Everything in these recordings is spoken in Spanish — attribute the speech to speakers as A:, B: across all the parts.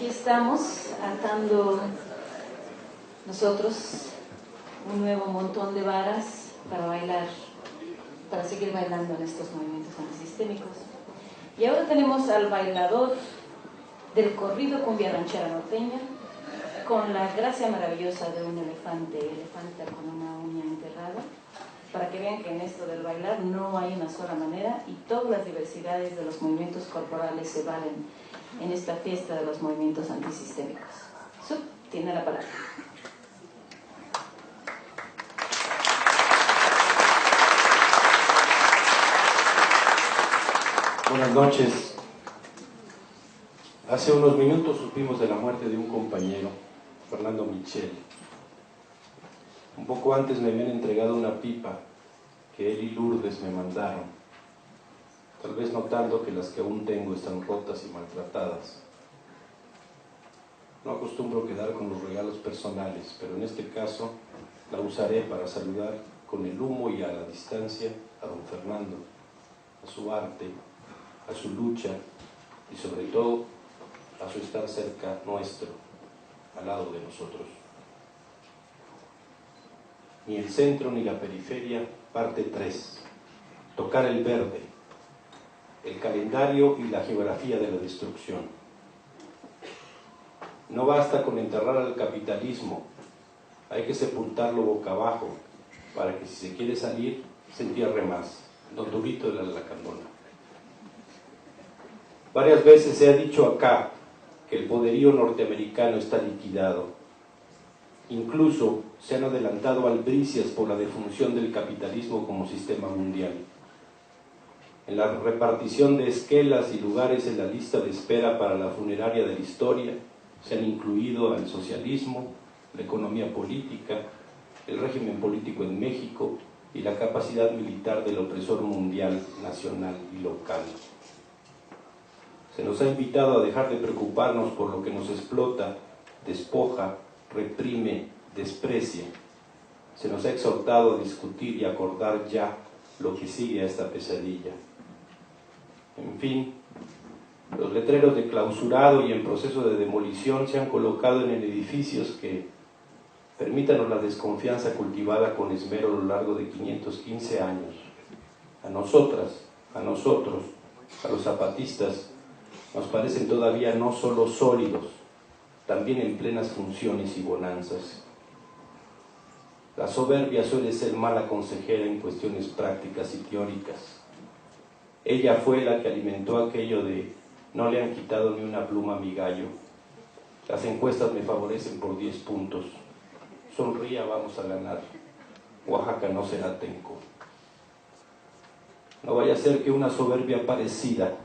A: aquí estamos atando nosotros un nuevo montón de varas para bailar, para seguir bailando en estos movimientos antisistémicos. Y ahora tenemos al bailador del corrido cumbia ranchera norteña, con la gracia maravillosa de un elefante con una uña enterrada, para que vean que en esto del bailar no hay una sola manera y todas las diversidades de los movimientos corporales se valen en esta fiesta de los movimientos antisistémicos. Sup, tiene la palabra.
B: Buenas noches. Hace unos minutos supimos de la muerte de un compañero, Fernando Michel. Un poco antes me habían entregado una pipa que él y Lourdes me mandaron, tal vez notando que las que aún tengo están rotas y maltratadas. No acostumbro quedar con los regalos personales, pero en este caso la usaré para saludar con el humo y a la distancia a don Fernando, a su arte, a su lucha y sobre todo a su estar cerca nuestro, al lado de nosotros. Ni el centro ni la periferia, parte 3. Tocar el verde, el calendario y la geografía de la destrucción. No basta con enterrar al capitalismo, hay que sepultarlo boca abajo, para que si se quiere salir, se entierre más. Don Durito de la Lacandona. Varias veces se ha dicho acá que el poderío norteamericano está liquidado. Incluso se han adelantado albricias por la defunción del capitalismo como sistema mundial. En la repartición de esquelas y lugares en la lista de espera para la funeraria de la historia se han incluido al socialismo, la economía política, el régimen político en México y la capacidad militar del opresor mundial, nacional y local. Se nos ha invitado a dejar de preocuparnos por lo que nos explota, despoja, reprime, desprecia. Se nos ha exhortado a discutir y acordar ya lo que sigue a esta pesadilla. En fin, los letreros de clausurado y en proceso de demolición se han colocado en edificios que permítanos la desconfianza cultivada con esmero a lo largo de 515 años. A nosotras, a nosotros, a los zapatistas, nos parecen todavía no solo sólidos, también en plenas funciones y bonanzas. La soberbia suele ser mala consejera en cuestiones prácticas y teóricas. Ella fue la que alimentó aquello de no le han quitado ni una pluma a mi gallo. Las encuestas me favorecen por 10 puntos. Sonría, vamos a ganar. Oaxaca no será Tenco. No vaya a ser que una soberbia parecida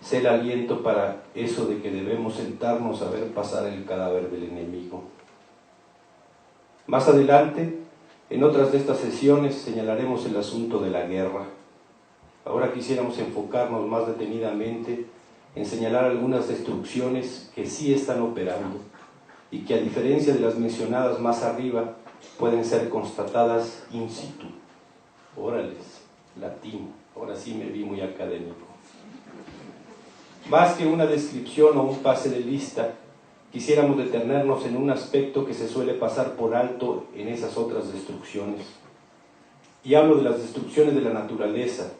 B: sea el aliento para eso de que debemos sentarnos a ver pasar el cadáver del enemigo. Más adelante, en otras de estas sesiones, señalaremos el asunto de la guerra. Ahora quisiéramos enfocarnos más detenidamente en señalar algunas destrucciones que sí están operando y que, a diferencia de las mencionadas más arriba, pueden ser constatadas in situ. Órales, latín, ahora sí me vi muy académico. Más que una descripción o un pase de lista, quisiéramos detenernos en un aspecto que se suele pasar por alto en esas otras destrucciones. Y hablo de las destrucciones de la naturaleza,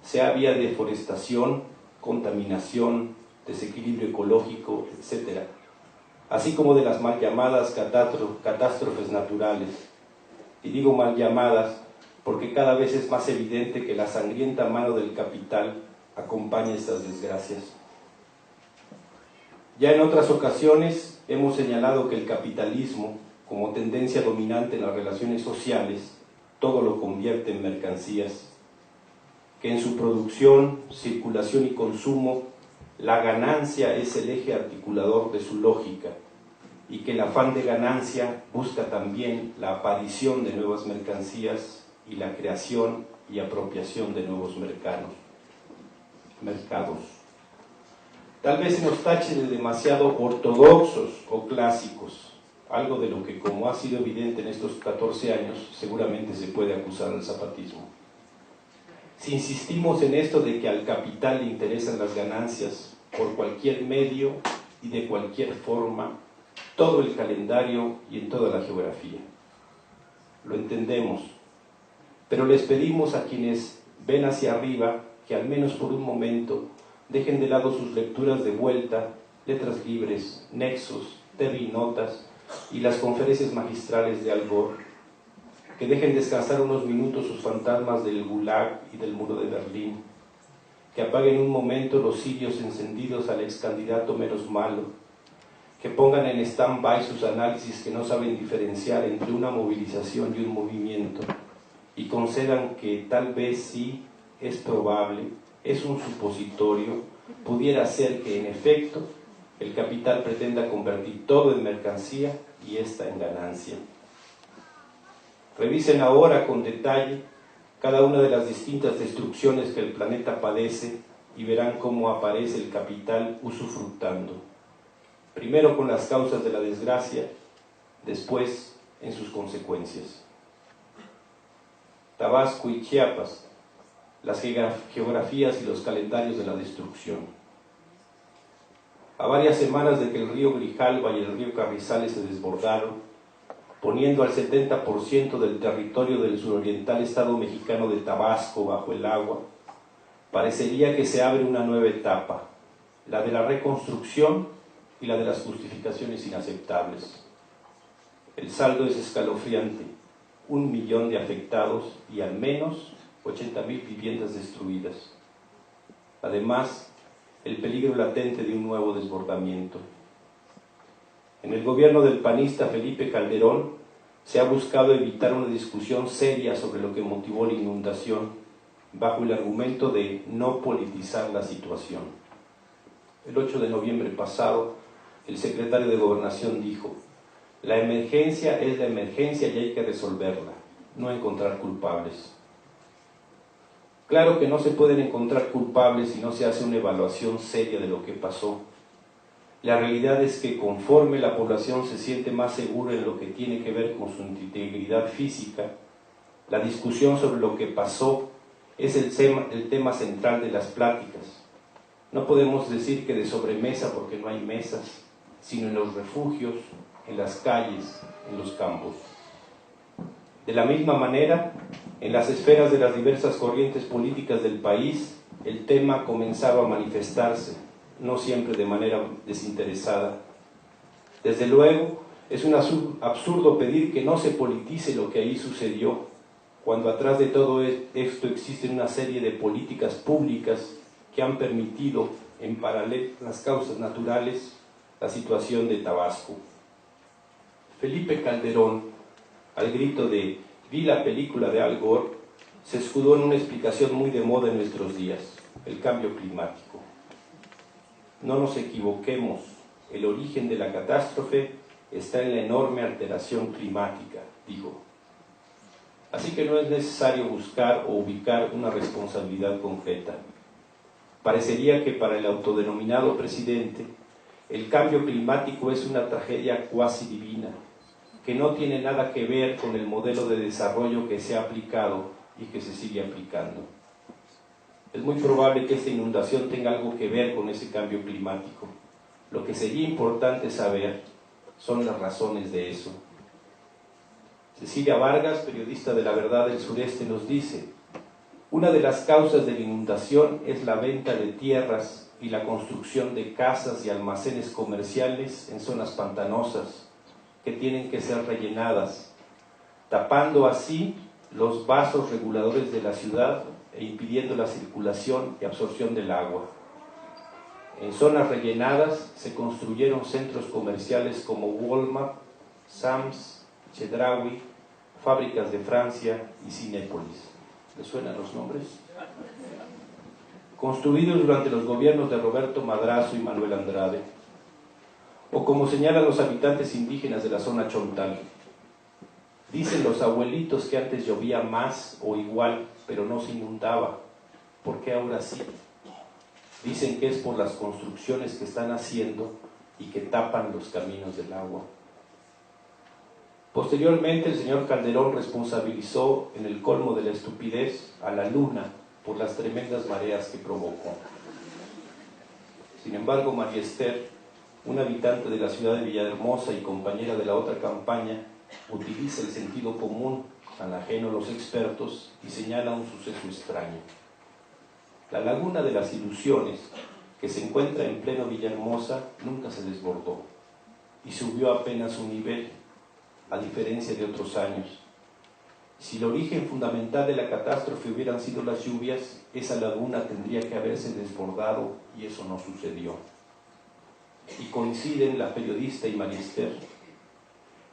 B: sea vía deforestación, contaminación, desequilibrio ecológico, etc., así como de las mal llamadas catástrofes naturales. Y digo mal llamadas porque cada vez es más evidente que la sangrienta mano del capital acompaña estas desgracias. Ya en otras ocasiones hemos señalado que el capitalismo, como tendencia dominante en las relaciones sociales, todo lo convierte en mercancías, que en su producción, circulación y consumo, la ganancia es el eje articulador de su lógica, y que el afán de ganancia busca también la aparición de nuevas mercancías y la creación y apropiación de nuevos mercados. Tal vez se nos tache de demasiado ortodoxos o clásicos, algo de lo que, como ha sido evidente en estos 14 años, seguramente se puede acusar al zapatismo. Si insistimos en esto de que al capital le interesan las ganancias por cualquier medio, y de cualquier forma todo el calendario y en toda la geografía. Lo entendemos, pero les pedimos a quienes ven hacia arriba que al menos por un momento dejen de lado sus lecturas de vuelta, letras libres, nexos, TV notas y las conferencias magistrales de Al Gore, que dejen descansar unos minutos sus fantasmas del Gulag y del muro de Berlín, que apaguen un momento los cirios encendidos al ex candidato menos malo, que pongan en stand-by sus análisis que no saben diferenciar entre una movilización y un movimiento, y concedan que tal vez sí es probable, es un supositorio, pudiera ser que en efecto el capital pretenda convertir todo en mercancía y esta en ganancia. Revisen ahora con detalle cada una de las distintas destrucciones que el planeta padece y verán cómo aparece el capital usufructando. Primero con las causas de la desgracia, después en sus consecuencias. Tabasco y Chiapas, las geografías y los calendarios de la destrucción. A varias semanas de que el río Grijalva y el río Carrizales se desbordaron, poniendo al 70% del territorio del suroriental estado mexicano de Tabasco bajo el agua, parecería que se abre una nueva etapa, la de la reconstrucción y la de las justificaciones inaceptables. El saldo es escalofriante, 1 millón de afectados y al menos 80,000 viviendas destruidas. Además, el peligro latente de un nuevo desbordamiento. En el gobierno del panista Felipe Calderón se ha buscado evitar una discusión seria sobre lo que motivó la inundación, bajo el argumento de no politizar la situación. El 8 de noviembre pasado, el secretario de Gobernación dijo: la emergencia es la emergencia y hay que resolverla, no encontrar culpables. Claro que no se pueden encontrar culpables si no se hace una evaluación seria de lo que pasó. La realidad es que conforme la población se siente más segura en lo que tiene que ver con su integridad física, la discusión sobre lo que pasó es el tema central de las pláticas. No podemos decir que de sobremesa porque no hay mesas, sino en los refugios, en las calles, en los campos. De la misma manera, en las esferas de las diversas corrientes políticas del país, el tema comenzaba a manifestarse, no siempre de manera desinteresada. Desde luego, es un absurdo pedir que no se politice lo que ahí sucedió, cuando atrás de todo esto existen una serie de políticas públicas que han permitido, en paralelo a las causas naturales, la situación de Tabasco. Felipe Calderón, al grito de "vi la película de Al Gore", se escudó en una explicación muy de moda en nuestros días: el cambio climático. No nos equivoquemos, el origen de la catástrofe está en la enorme alteración climática, dijo. Así que no es necesario buscar o ubicar una responsabilidad concreta. Parecería que para el autodenominado presidente, el cambio climático es una tragedia cuasi divina, que no tiene nada que ver con el modelo de desarrollo que se ha aplicado y que se sigue aplicando. Es muy probable que esta inundación tenga algo que ver con ese cambio climático. Lo que sería importante saber son las razones de eso. Cecilia Vargas, periodista de La Verdad del Sureste, nos dice: una de las causas de la inundación es la venta de tierras y la construcción de casas y almacenes comerciales en zonas pantanosas que tienen que ser rellenadas, tapando así los vasos reguladores de la ciudad e impidiendo la circulación y absorción del agua. En zonas rellenadas se construyeron centros comerciales como Walmart, Sams, Chedraui, Fábricas de Francia y Cinépolis. ¿Les suenan los nombres? Construidos durante los gobiernos de Roberto Madrazo y Manuel Andrade, o como señalan los habitantes indígenas de la zona Chontal. Dicen los abuelitos que antes llovía más o igual, pero no se inundaba. ¿Por qué ahora sí? Dicen que es por las construcciones que están haciendo y que tapan los caminos del agua. Posteriormente, el señor Calderón responsabilizó, en el colmo de la estupidez, a la luna por las tremendas mareas que provocó. Sin embargo, María Esther, un habitante de la ciudad de Villahermosa y compañera de la otra campaña, utiliza el sentido común, tan ajeno a los expertos, y señala un suceso extraño. La laguna de las Ilusiones, que se encuentra en pleno Villahermosa, nunca se desbordó y subió apenas su nivel, a diferencia de otros años. Si el origen fundamental de la catástrofe hubieran sido las lluvias, esa laguna tendría que haberse desbordado y eso no sucedió. Y coinciden la periodista y Mariester.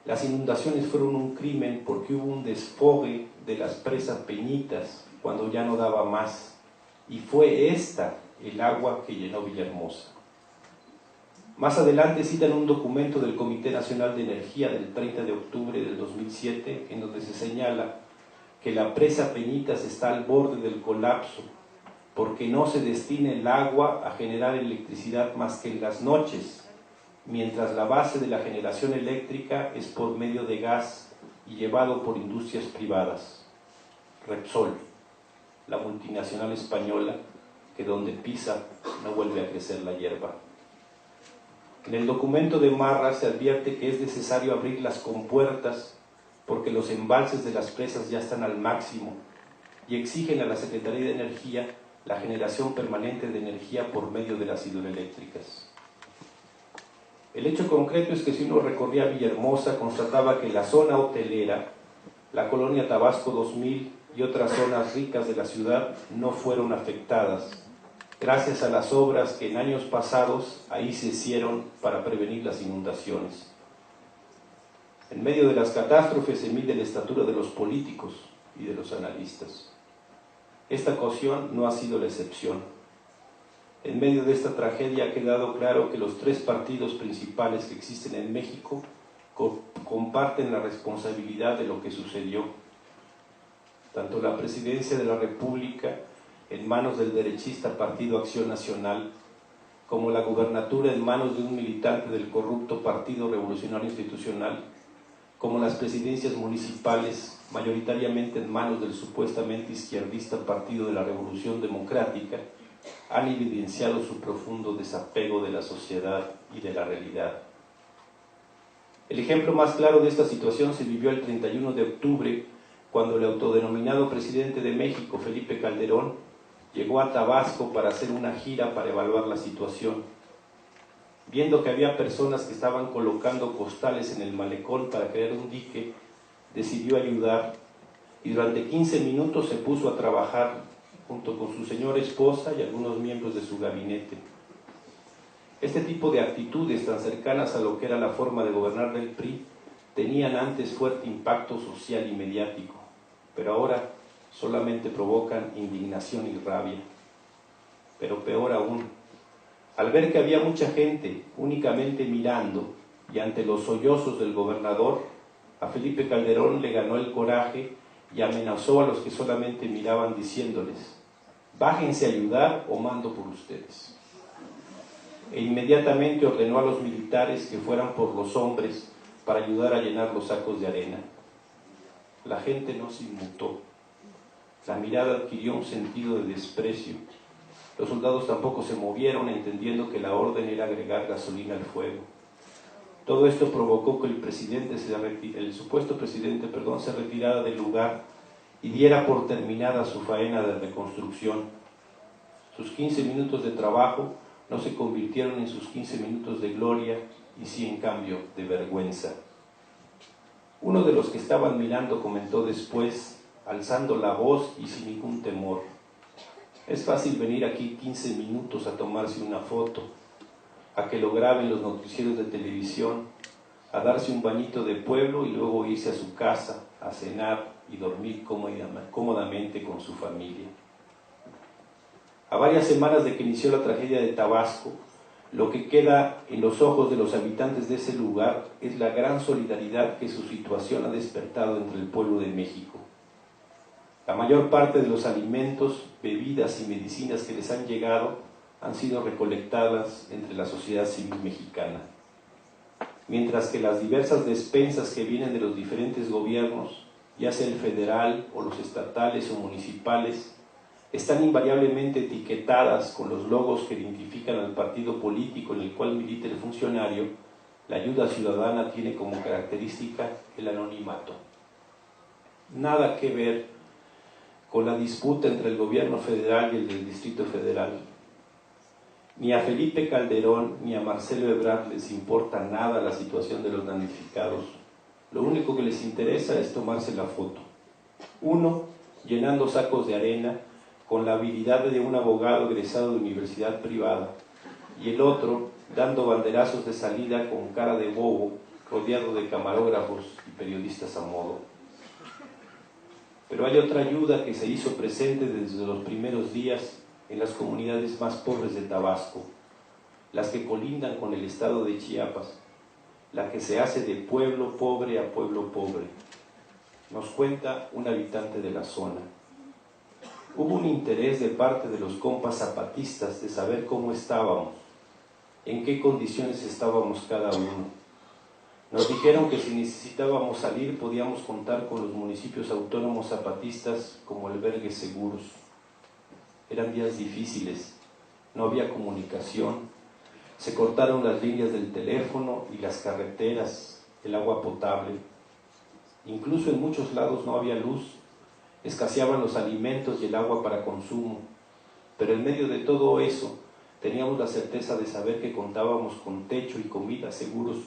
B: Las inundaciones fueron un crimen porque hubo un desfogue de las presas Peñitas cuando ya no daba más, y fue esta el agua que llenó Villahermosa. Más adelante citan un documento del Comité Nacional de Energía del 30 de octubre del 2007, en donde se señala que la presa Peñitas está al borde del colapso porque no se destina el agua a generar electricidad más que en las noches, mientras la base de la generación eléctrica es por medio de gas y llevado por industrias privadas. Repsol, la multinacional española que donde pisa no vuelve a crecer la hierba. En el documento de Marra se advierte que es necesario abrir las compuertas porque los embalses de las presas ya están al máximo y exigen a la Secretaría de Energía la generación permanente de energía por medio de las hidroeléctricas. El hecho concreto es que si uno recorría Villahermosa, constataba que la zona hotelera, la colonia Tabasco 2000 y otras zonas ricas de la ciudad no fueron afectadas, gracias a las obras que en años pasados ahí se hicieron para prevenir las inundaciones. En medio de las catástrofes se mide la estatura de los políticos y de los analistas. Esta ocasión no ha sido la excepción. En medio de esta tragedia ha quedado claro que los tres partidos principales que existen en México comparten la responsabilidad de lo que sucedió. Tanto la presidencia de la República, en manos del derechista Partido Acción Nacional, como la gubernatura en manos de un militante del corrupto Partido Revolucionario Institucional, como las presidencias municipales, mayoritariamente en manos del supuestamente izquierdista Partido de la Revolución Democrática, han evidenciado su profundo desapego de la sociedad y de la realidad. El ejemplo más claro de esta situación se vivió el 31 de octubre, cuando el autodenominado presidente de México, Felipe Calderón, llegó a Tabasco para hacer una gira para evaluar la situación. Viendo que había personas que estaban colocando costales en el malecón para crear un dique, decidió ayudar y durante 15 minutos se puso a trabajar junto con su señora esposa y algunos miembros de su gabinete. Este tipo de actitudes tan cercanas a lo que era la forma de gobernar del PRI tenían antes fuerte impacto social y mediático, pero ahora solamente provocan indignación y rabia. Pero peor aún, al ver que había mucha gente únicamente mirando y ante los sollozos del gobernador, a Felipe Calderón le ganó el coraje y amenazó a los que solamente miraban diciéndoles: bájense a ayudar o mando por ustedes. E inmediatamente ordenó a los militares que fueran por los hombres para ayudar a llenar los sacos de arena. La gente no se inmutó. La mirada adquirió un sentido de desprecio. Los soldados tampoco se movieron, entendiendo que la orden era agregar gasolina al fuego. Todo esto provocó que el supuesto presidente se retirara del lugar y diera por terminada su faena de reconstrucción. Sus 15 minutos de trabajo no se convirtieron en sus 15 minutos de gloria, y sí, en cambio, de vergüenza. Uno de los que estaban mirando comentó después, alzando la voz y sin ningún temor: es fácil venir aquí 15 minutos a tomarse una foto, a que lo graben los noticieros de televisión, a darse un bañito de pueblo y luego irse a su casa a cenar y dormir cómodamente con su familia. A varias semanas de que inició la tragedia de Tabasco, lo que queda en los ojos de los habitantes de ese lugar es la gran solidaridad que su situación ha despertado entre el pueblo de México. La mayor parte de los alimentos, bebidas y medicinas que les han llegado han sido recolectadas entre la sociedad civil mexicana, mientras que las diversas despensas que vienen de los diferentes gobiernos, ya sea el federal o los estatales o municipales, están invariablemente etiquetadas con los logos que identifican al partido político en el cual milita el funcionario, la ayuda ciudadana tiene como característica el anonimato. Nada que ver con la disputa entre el gobierno federal y el del Distrito Federal. Ni a Felipe Calderón ni a Marcelo Ebrard les importa nada la situación de los damnificados. Lo único que les interesa es tomarse la foto. Uno, llenando sacos de arena con la habilidad de un abogado egresado de universidad privada, y el otro, dando banderazos de salida con cara de bobo, rodeado de camarógrafos y periodistas a modo. Pero hay otra ayuda que se hizo presente desde los primeros días en las comunidades más pobres de Tabasco, las que colindan con el estado de Chiapas, la que se hace de pueblo pobre a pueblo pobre. Nos cuenta un habitante de la zona. Hubo un interés de parte de los compas zapatistas de saber cómo estábamos, en qué condiciones estábamos cada uno. Nos dijeron que si necesitábamos salir podíamos contar con los municipios autónomos zapatistas como albergues seguros. Eran días difíciles, no había comunicación, se cortaron las líneas del teléfono y las carreteras, el agua potable. Incluso en muchos lados no había luz, escaseaban los alimentos y el agua para consumo, pero en medio de todo eso teníamos la certeza de saber que contábamos con techo y comida seguros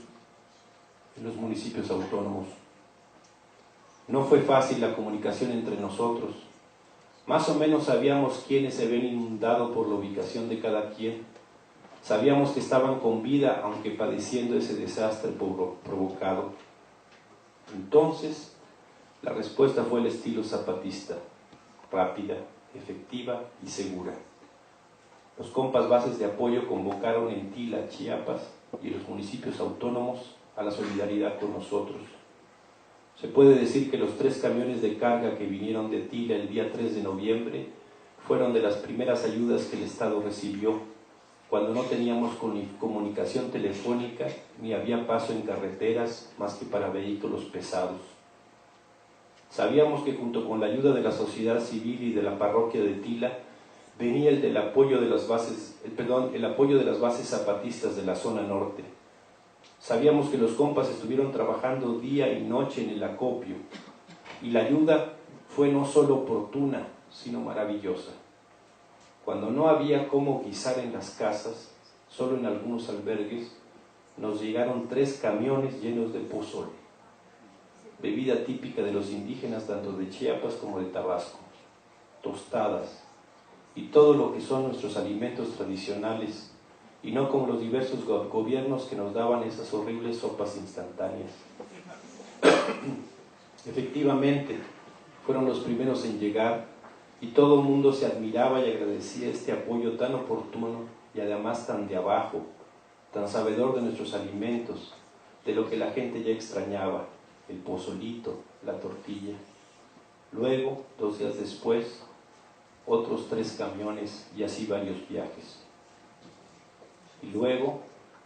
B: en los municipios autónomos. No fue fácil la comunicación entre nosotros. Más o menos sabíamos quiénes se habían inundado por la ubicación de cada quien. Sabíamos que estaban con vida, aunque padeciendo ese desastre provocado. Entonces, la respuesta fue el estilo zapatista, rápida, efectiva y segura. Los compas bases de apoyo convocaron en Tila, Chiapas, y los municipios autónomos a la solidaridad con nosotros. Se puede decir que los 3 camiones de carga que vinieron de Tila el día 3 de noviembre fueron de las primeras ayudas que el Estado recibió, cuando no teníamos comunicación telefónica ni había paso en carreteras más que para vehículos pesados. Sabíamos que junto con la ayuda de la sociedad civil y de la parroquia de Tila venía el apoyo de las bases zapatistas de la zona norte. Sabíamos que los compas estuvieron trabajando día y noche en el acopio, y la ayuda fue no solo oportuna, sino maravillosa. Cuando no había cómo guisar en las casas, solo en algunos albergues, nos llegaron 3 camiones llenos de pozole, bebida típica de los indígenas tanto de Chiapas como de Tabasco, tostadas y todo lo que son nuestros alimentos tradicionales, y no como los diversos gobiernos que nos daban esas horribles sopas instantáneas. Efectivamente, fueron los primeros en llegar, y todo el mundo se admiraba y agradecía este apoyo tan oportuno y además tan de abajo, tan sabedor de nuestros alimentos, de lo que la gente ya extrañaba, el pozolito, la tortilla. Luego, 2 días después, otros 3 camiones y así varios viajes. Y luego,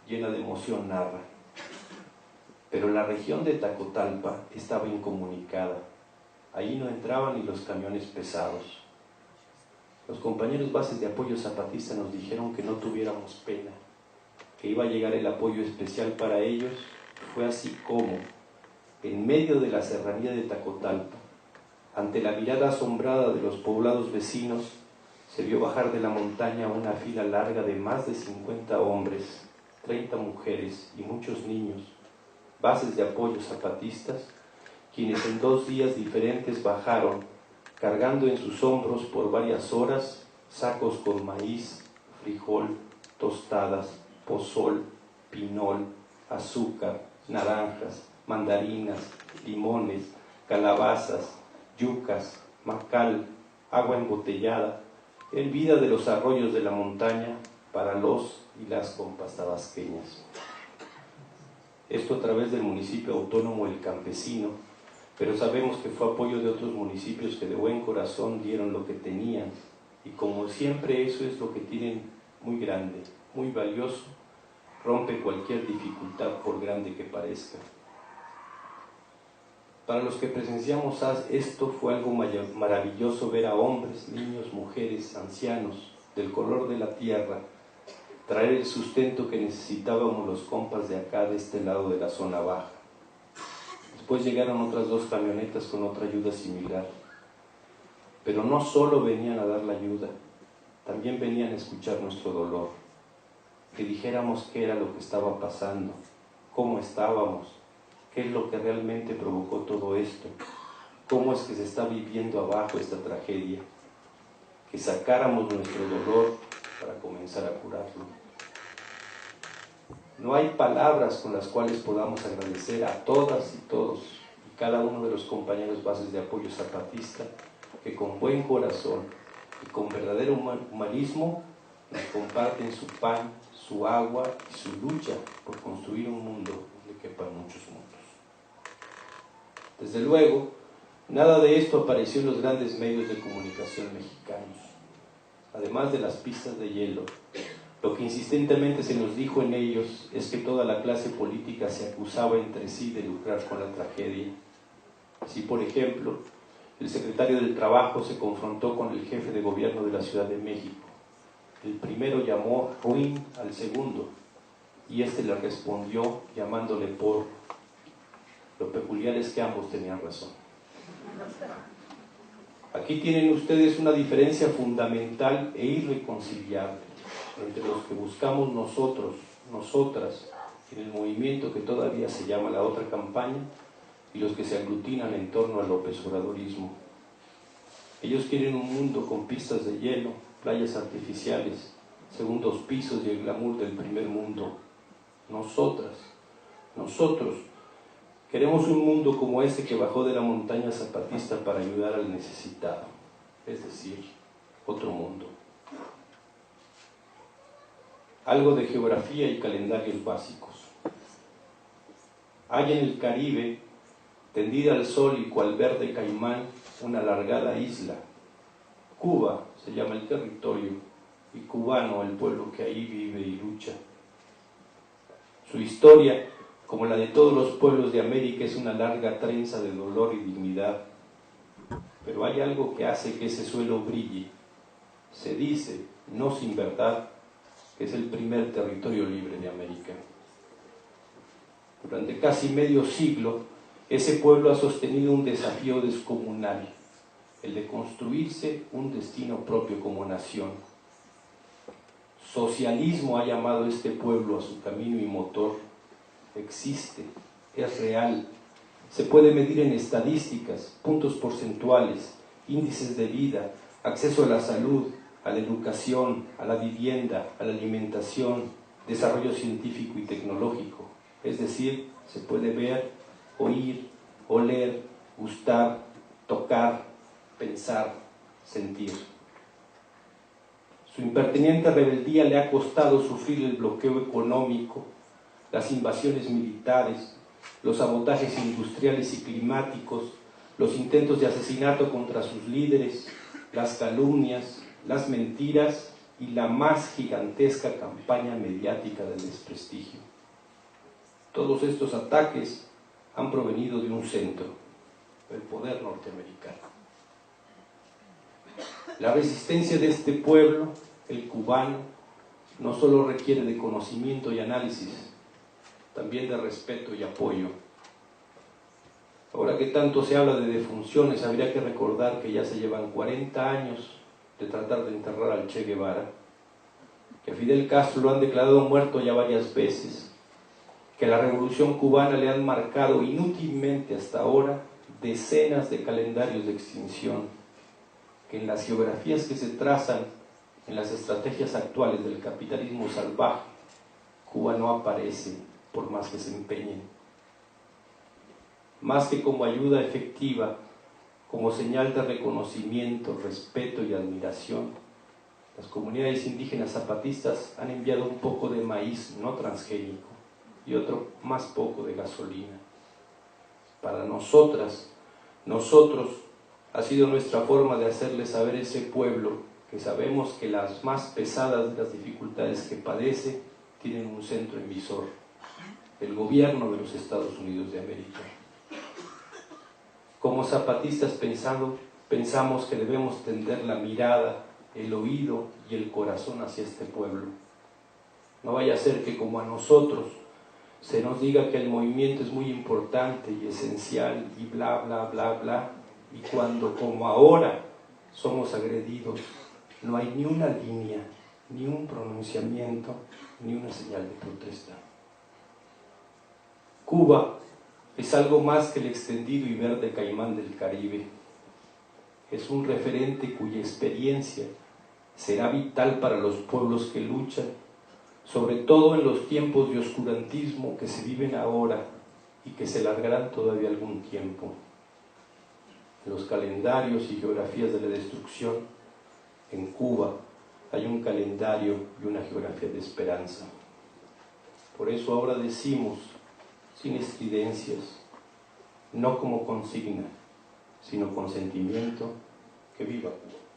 B: llena de emoción, narra: pero la región de Tacotalpa estaba incomunicada. Allí no entraban ni los camiones pesados. Los compañeros bases de apoyo zapatista nos dijeron que no tuviéramos pena, que iba a llegar el apoyo especial para ellos. Fue así como, en medio de la serranía de Tacotalpa, ante la mirada asombrada de los poblados vecinos, se vio bajar de la montaña una fila larga de más de 50 hombres, 30 mujeres y muchos niños, bases de apoyo zapatistas, quienes en 2 días diferentes bajaron, cargando en sus hombros por varias horas sacos con maíz, frijol, tostadas, pozol, pinol, azúcar, naranjas, mandarinas, limones, calabazas, yucas, macal, agua embotellada, hervida de los arroyos de la montaña para los y las compas tabasqueñas. Esto a través del municipio autónomo El Campesino, pero sabemos que fue apoyo de otros municipios que de buen corazón dieron lo que tenían, y como siempre eso es lo que tienen muy grande, muy valioso, rompe cualquier dificultad por grande que parezca. Para los que presenciamos esto fue algo maravilloso ver a hombres, niños, mujeres, ancianos, del color de la tierra, traer el sustento que necesitábamos los compas de acá, de este lado de la zona baja. Después llegaron otras 2 camionetas con otra ayuda similar. Pero no solo venían a dar la ayuda, también venían a escuchar nuestro dolor, que dijéramos qué era lo que estaba pasando, cómo estábamos, qué es lo que realmente provocó todo esto, cómo es que se está viviendo abajo esta tragedia, que sacáramos nuestro dolor para comenzar a curarlo. No hay palabras con las cuales podamos agradecer a todas y todos y cada uno de los compañeros bases de apoyo zapatista que con buen corazón y con verdadero humanismo nos comparten su pan, su agua y su lucha por construir un mundo donde quepan muchos mundos. Desde luego, nada de esto apareció en los grandes medios de comunicación mexicanos. Además de las pistas de hielo, lo que insistentemente se nos dijo en ellos es que toda la clase política se acusaba entre sí de lucrar con la tragedia. Así, por ejemplo, el secretario del Trabajo se confrontó con el jefe de gobierno de la Ciudad de México. El primero llamó ruin al segundo y este le respondió llamándole porro. Lo peculiar es que ambos tenían razón. Aquí tienen ustedes una diferencia fundamental e irreconciliable entre los que buscamos nosotros, nosotras, en el movimiento que todavía se llama La Otra Campaña, y los que se aglutinan en torno al López Obradorismo. Ellos quieren un mundo con pistas de hielo, playas artificiales, segundos pisos y el glamour del primer mundo. Nosotros, queremos un mundo como ese que bajó de la montaña zapatista para ayudar al necesitado, es decir, otro mundo. Algo de geografía y calendarios básicos. Hay en el Caribe, tendida al sol y cual verde caimán, una alargada isla. Cuba se llama el territorio y cubano el pueblo que ahí vive y lucha. Su historia, como la de todos los pueblos de América, es una larga trenza de dolor y dignidad. Pero hay algo que hace que ese suelo brille. Se dice, no sin verdad, que es el primer territorio libre de América. Durante casi medio siglo, ese pueblo ha sostenido un desafío descomunal, el de construirse un destino propio como nación. Socialismo ha llamado a este pueblo a su camino y motor. Existe, es real, se puede medir en estadísticas, puntos porcentuales, índices de vida, acceso a la salud, a la educación, a la vivienda, a la alimentación, desarrollo científico y tecnológico. Es decir, se puede ver, oír, oler, gustar, tocar, pensar, sentir. Su impertinente rebeldía le ha costado sufrir el bloqueo económico, las invasiones militares, los sabotajes industriales y climáticos, los intentos de asesinato contra sus líderes, las calumnias, las mentiras y la más gigantesca campaña mediática del desprestigio. Todos estos ataques han provenido de un centro, el poder norteamericano. La resistencia de este pueblo, el cubano, no solo requiere de conocimiento y análisis, también de respeto y apoyo. Ahora que tanto se habla de defunciones, habría que recordar que ya se llevan 40 años de tratar de enterrar al Che Guevara, que a Fidel Castro lo han declarado muerto ya varias veces, que a la revolución cubana le han marcado inútilmente hasta ahora decenas de calendarios de extinción, que en las geografías que se trazan en las estrategias actuales del capitalismo salvaje, Cuba no aparece por más que se empeñen. Más que como ayuda efectiva, como señal de reconocimiento, respeto y admiración, las comunidades indígenas zapatistas han enviado un poco de maíz no transgénico y otro más poco de gasolina. Para nosotros, ha sido nuestra forma de hacerle saber a ese pueblo que sabemos que las más pesadas de las dificultades que padece tienen un centro emisor, el gobierno de los Estados Unidos de América. Como zapatistas pensamos que debemos tender la mirada, el oído y el corazón hacia este pueblo. No vaya a ser que como a nosotros se nos diga que el movimiento es muy importante y esencial y bla, bla, bla, bla, y cuando como ahora somos agredidos, no hay ni una línea, ni un pronunciamiento, ni una señal de protesta. Cuba es algo más que el extendido y verde caimán del Caribe. Es un referente cuya experiencia será vital para los pueblos que luchan, sobre todo en los tiempos de oscurantismo que se viven ahora y que se largarán todavía algún tiempo. En los calendarios y geografías de la destrucción, en Cuba hay un calendario y una geografía de esperanza. Por eso ahora decimos, sin estridencias, no como consigna, sino con sentimiento, que viva Cuba.